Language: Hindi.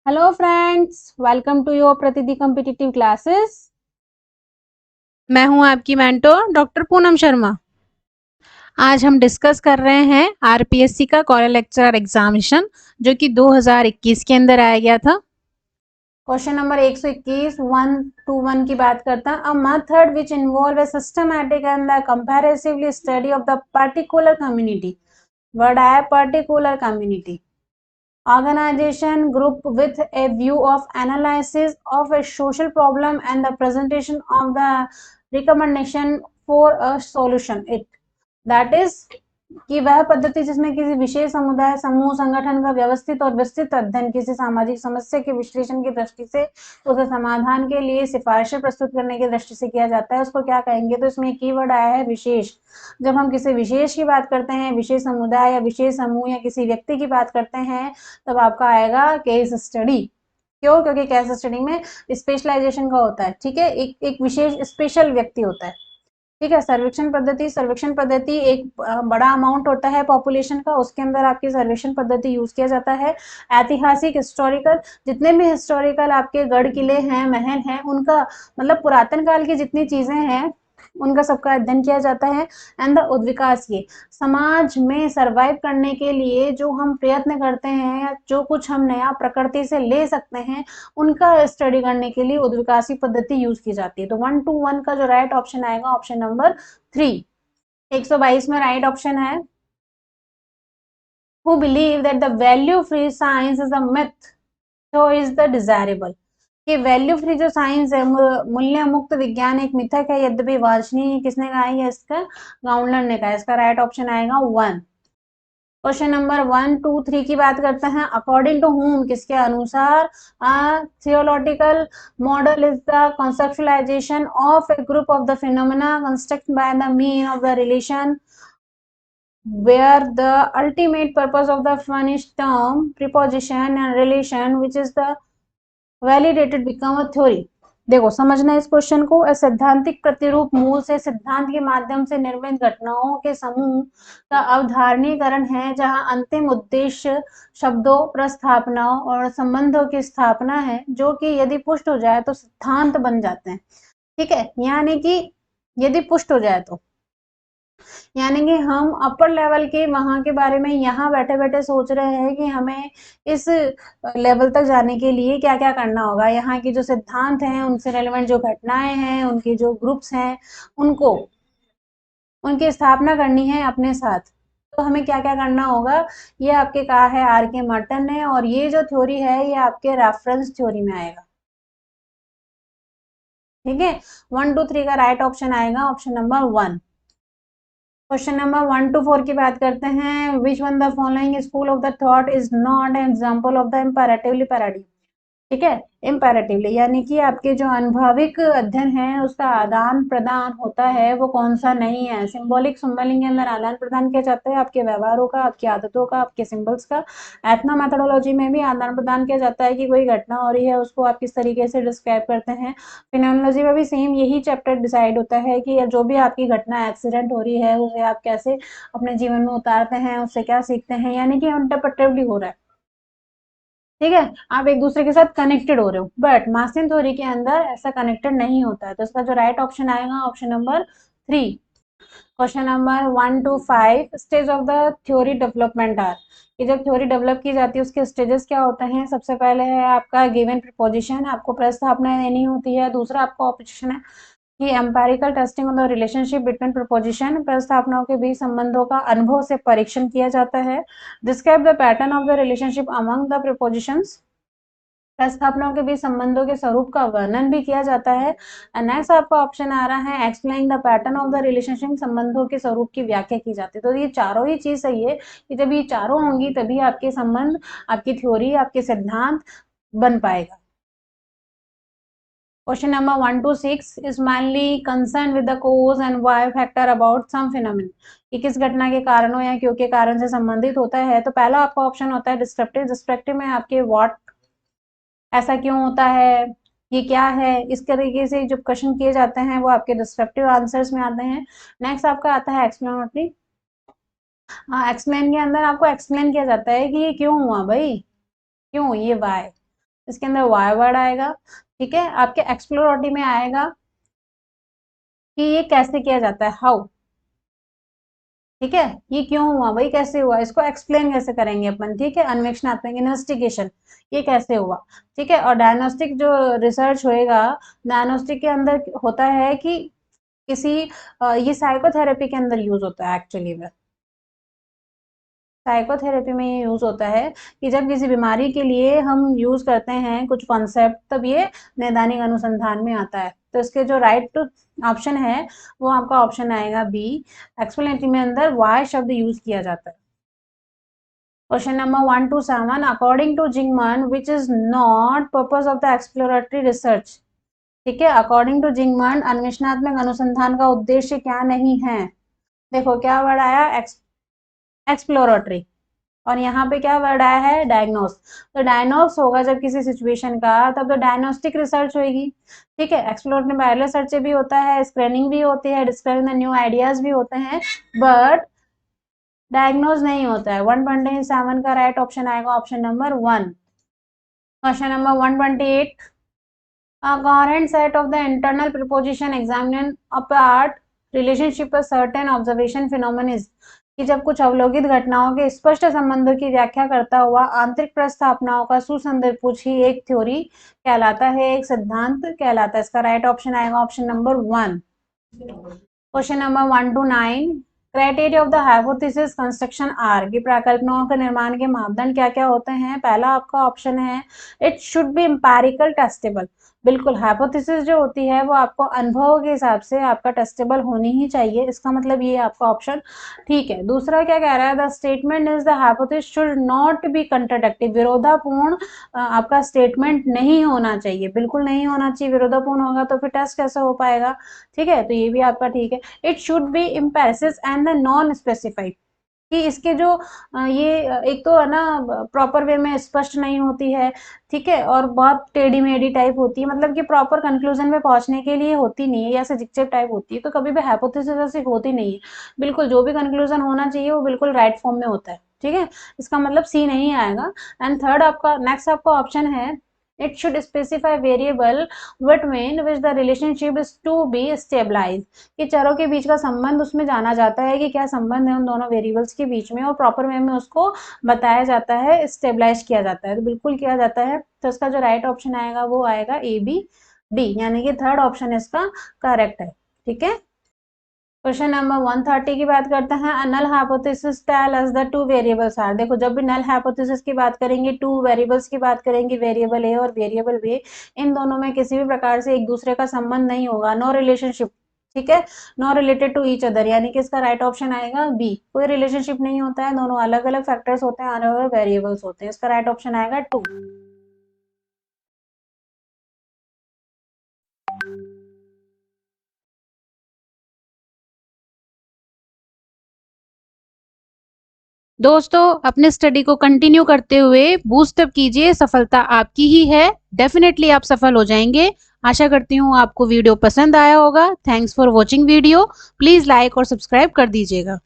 Hello friends, welcome to your प्रतिदि कॉम्पिटिटिव क्लासेस। मैं हूं आपकी मेंटोर डॉक्टर पूनम शर्मा। आज हम डिस्कस कर रहे हैं आरपीएससी का कॉलेज लेक्चरर एग्जामिनेशन जो कि 2021 के अंदर आया गया था। क्वेश्चन नंबर 121 1 to 1 की बात करता है। A method which involve a systematic and the comparatively study of the particular community. Word आया particular community. Organization group with a view of analysis of a social problem and the presentation of the recommendation for a solution it that is कि वह पद्धति जिसमें किसी विशेष समुदाय समूह संगठन का व्यवस्थित और विस्तृत अध्ययन किसी सामाजिक समस्या के विश्लेषण की दृष्टि से उसे समाधान के लिए सिफारिशें प्रस्तुत करने की दृष्टि से किया जाता है, उसको क्या कहेंगे? तो इसमें कीवर्ड आया है विशेष। जब हम किसी विशेष की बात करते हैं, विशेष समुदाय या विशेष समूह या किसी व्यक्ति की बात करते हैं, तब आपका आएगा केस स्टडी। क्यों? क्योंकि केस स्टडी में स्पेशलाइजेशन का होता है। ठीक है, एक विशेष स्पेशल व्यक्ति होता है। ठीक है। सर्वेक्षण पद्धति एक बड़ा अमाउंट होता है पॉपुलेशन का, उसके अंदर आपकी सर्वेक्षण पद्धति यूज किया जाता है। ऐतिहासिक हिस्टोरिकल, जितने भी हिस्टोरिकल आपके गढ़ किले हैं, महल हैं, उनका मतलब पुरातन काल की जितनी चीजें हैं उनका सबका अध्ययन किया जाता है। एंड द उद्विकास, ये समाज में सरवाइव करने के लिए जो हम प्रयत्न करते हैं या जो कुछ हम नया प्रकृति से ले सकते हैं उनका स्टडी करने के लिए उद्विकासी पद्धति यूज की जाती है। तो 1 to 1 का जो राइट ऑप्शन आएगा ऑप्शन नंबर 3। 122 में राइट ऑप्शन है who believe that the value free science is a myth so is the desirable। कि वैल्यू फ्री जो साइंस है, मूल्य मुक्त विज्ञान एक मिथक है यद्यपि वांछनीय है, किसने कहा है? इसका गाउंडलर ने कहा। इसका राइट ऑप्शन आएगा 1। क्वेश्चन नंबर 1 2 3 की बात करते हैं। अकॉर्डिंग टू हुम, किसके अनुसार? Theological model is the conceptualization of a group of the phenomena constructed by the mean of the relation where the ultimate purpose of the one is term preposition and relation which is the validated become a theory। देखो समझना इस क्वेश्चन को। सैद्धांतिक प्रतिरूप मूल से सिद्धांत के माध्यम से निर्मित घटनाओं के समूह का अवधारणीकरण है जहां अंतिम उद्देश्य शब्दों, प्रस्थापनाओं और संबंधों की स्थापना है जो कि यदि पुष्ट हो जाए तो सिद्धांत बन जाते हैं। ठीक है, यानी कि यदि पुष्ट हो जाए तो यानी कि हम अपर लेवल के वहां के बारे में यहाँ बैठे बैठे सोच रहे हैं कि हमें इस लेवल तक जाने के लिए क्या क्या करना होगा। यहाँ की जो सिद्धांत हैं, उनसे रेलेवेंट जो घटनाएं हैं, उनके जो ग्रुप्स हैं, उनको उनकी स्थापना करनी है अपने साथ। तो हमें क्या क्या करना होगा, ये आपके कहा है आर के मर्टन ने, और ये जो थ्योरी है ये आपके रेफरेंस थ्योरी में आएगा। ठीक है, 1 2 3 का राइट ऑप्शन आएगा option number 1। Question number 1 to 4 की बात करते हैं। Which one the following school of the thought is not an example of the imperatively paradigm. ठीक है, इम्पेरेटिवली यानी कि आपके जो अनुभविक अध्ययन है उसका आदान प्रदान होता है वो कौन सा नहीं है। सिंबॉलिक सिंबलिंग के अंदर आदान प्रदान किया जाता है आपके व्यवहारों का, आपकी आदतों का, आपके सिंबल्स का। एथनो मेथोडोलॉजी में भी आदान प्रदान किया जाता है कि कोई घटना हो रही है उसको आप किस तरीके से डिस्क्राइब करते हैं। फिनोमेनोलॉजी में भी सेम यही चैप्टर डिसाइड होता है कि जो भी आपकी घटना एक्सीडेंट हो रही है उसे आप कैसे अपने जीवन में उतारते हैं, उससे क्या सीखते हैं, यानी कि इंटरप्रेटिवली हो रहा है। ठीक है, आप एक दूसरे के साथ कनेक्टेड हो रहे हो, बट मार्क्सियन थ्योरी के अंदर ऐसा कनेक्टेड नहीं होता है। तो इसका जो राइट ऑप्शन आएगा option number 3। Question number 1 to 5 stage of the theory development are. कि जब थ्योरी डेवलप की जाती है उसके स्टेजेस क्या होते हैं? सबसे पहले है आपका गिवन प्रपोजिशन, आपको प्रस्तावना देनी होती है। दूसरा आपका ऑप्शन है कि empirical testing of the relationship between proposition, प्रस्तावनाओं के बीच संबंधों का अनुभव से परीक्षण किया जाता है। Describe the pattern of the relationship among the propositions, प्रस्थापनाओं के बीच संबंधों के स्वरूप का वर्णन भी किया जाता है। नेक्स्ट आपका ऑप्शन आ रहा है explain the pattern of the relationship, संबंधों के स्वरूप की व्याख्या की जाती है। तो ये चारों ही चीज सही है कि जब ये चारों होंगी तभी आपके संबंध, आपकी थ्योरी, आपके सिद्धांत बन पाएगा। Question number 1 to 6 is mainly concerned with the cause and why factor about some phenomenon। कि किस घटना के कारणों या क्यों के कारण से संबंधित होता है। तो पहला आपका ऑप्शन होता है डिस्क्रिप्टिव। डिस्क्रिप्टिव में आपके व्हाट, ऐसा क्यों होता है, ये क्या है, इस तरीके से जो क्वेश्चन किए जाते हैं वो आपके डिस्क्रिप्टिव आंसर्स में आते हैं। नेक्स्ट आपका आता है एक्सप्लेनेटरी। एक्सप्लेन के अंदर आपको एक्सप्लेन किया जाता है कि ये क्यों हुआ भाई, क्यों, ये वाई। इसके अंदर वाई वर्ड आएगा, ठीक है। आपके एक्सप्लोरेटरी में आएगा कि ये कैसे किया जाता है, हाउ, ठीक है। ये क्यों हुआ भाई, कैसे हुआ, इसको एक्सप्लेन कैसे करेंगे अपन, ठीक है। अन्वेषणात्मक इन्वेस्टिगेशन, ये कैसे हुआ, ठीक है। और डायग्नोस्टिक जो रिसर्च होएगा, डायग्नोस्टिक के अंदर होता है कि किसी ये साइकोथेरेपी के अंदर यूज होता है एक्चुअली में। साइकोथेरेपी में ये यूज होता है कि जब किसी बीमारी के लिए हम यूज करते हैं कुछ कॉन्सेप्ट, तब ये नैदानिक अनुसंधान में आता है। तो इसके जो राइट ऑप्शन है वो आपका ऑप्शन आएगा बी। एक्सप्लेनेटरी में अंदर वाई शब्द यूज किया जाता है। Question number 1 to 7, according to Zikmund which is not purpose of the exploratory research, ठीक है। अकॉर्डिंग टू जिंगमन अन्वेषणात्मक अनुसंधान का उद्देश्य क्या नहीं है। देखो क्या वर्ड आया, एक्सप्लोरेटरी, और यहाँ पे क्या वर्ड आया है, डायग्नोस। तो डायग्नोस होगा जब किसी सिचुएशन का, तब तो डायग्नोस्टिक रिसर्च होगी, ठीक है। एक्सप्लोरेटरी बायो रिसर्च भी होता है, स्क्रीनिंग भी होती है, डिस्कवरिंग द न्यू आइडियाज भी होते हैं, बट डायग्नोज नहीं होता है। 127 का राइट ऑप्शन आएगा option number 1। Question number 128, a coherent set of the internal preposition examine apart relationship a certain observation phenomenon is, कि जब कुछ अवलोकित घटनाओं के स्पष्ट संबंधों की व्याख्या करता हुआ आंतरिक प्रस्थापनाओं का सुसंदर्भ ही एक थ्योरी कहलाता है, एक सिद्धांत कहलाता है। इसका राइट ऑप्शन आएगा option number 1। Question number 1 to 9, criteria of the hypothesis construction are, की प्रकल्पनाओं के निर्माण के मापदंड क्या क्या होते हैं। पहला आपका ऑप्शन है it should be empirical testable, बिल्कुल हाइपोथेसिस जो होती है वो आपको अनुभव के हिसाब से आपका टेस्टेबल होनी ही चाहिए, इसका मतलब ये आपका ऑप्शन ठीक है। दूसरा क्या कह रहा है, the statement is the hypothesis should not be contradictive, विरोधापूर्ण आपका स्टेटमेंट नहीं होना चाहिए, बिल्कुल नहीं होना चाहिए। विरोधापूर्ण होगा तो फिर टेस्ट कैसे हो पाएगा, ठीक है। तो ये भी आपका ठीक है। It should be emphasis and the non specified, कि इसके जो ये एक तो है ना प्रॉपर वे में स्पष्ट नहीं होती है, ठीक है, और बहुत टेढ़ी मेढ़ी टाइप होती है, मतलब कि प्रॉपर कंक्लूजन में पहुंचने के लिए होती नहीं है, या सजेक्टिव टाइप होती है। तो कभी भी हाइपोथेसिस ऐसी होती नहीं है, बिल्कुल जो भी कंक्लूजन होना चाहिए वो बिल्कुल राइट फॉर्म में होता है, ठीक है। इसका मतलब सी नहीं आएगा। एंड थर्ड आपका नेक्स्ट आपका ऑप्शन है it should specify variable between which the relationship is to be stabilise, कि चरों के बीच का संबंध उसमें जाना जाता है कि क्या संबंध है उन दोनों वेरिएबल्स के बीच में, और प्रॉपर वे में उसको बताया जाता है, स्टेबलाइज किया जाता है, तो बिल्कुल किया जाता है। तो इसका जो राइट ऑप्शन आएगा वो आएगा ए बी डी, यानी कि थर्ड ऑप्शन इसका करेक्ट है, ठीक है। क्वेश्चन नंबर 130 की बात करते हैं, null hypothesis tell us the two variables are. देखो जब भी नल हाइपोथेसिस की बात करेंगे, टू वेरिएबल्स की बात करेंगे, वेरिएबल ए और वेरिएबल बी, इन दोनों में किसी भी प्रकार से एक दूसरे का संबंध नहीं होगा, नो रिलेशनशिप, ठीक है, no related to each other, यानी कि इसका राइट ऑप्शन आएगा बी, कोई रिलेशनशिप नहीं होता है, दोनों अलग अलग फैक्टर्स होते हैं, अलग अलग वेरिएबल्स होते हैं। इसका राइट ऑप्शन आएगा 2। दोस्तों अपने स्टडी को कंटिन्यू करते हुए बूस्ट अप कीजिए, सफलता आपकी ही है, डेफिनेटली आप सफल हो जाएंगे। आशा करती हूँ आपको वीडियो पसंद आया होगा। Thanks for watching video, please like और सब्सक्राइब कर दीजिएगा।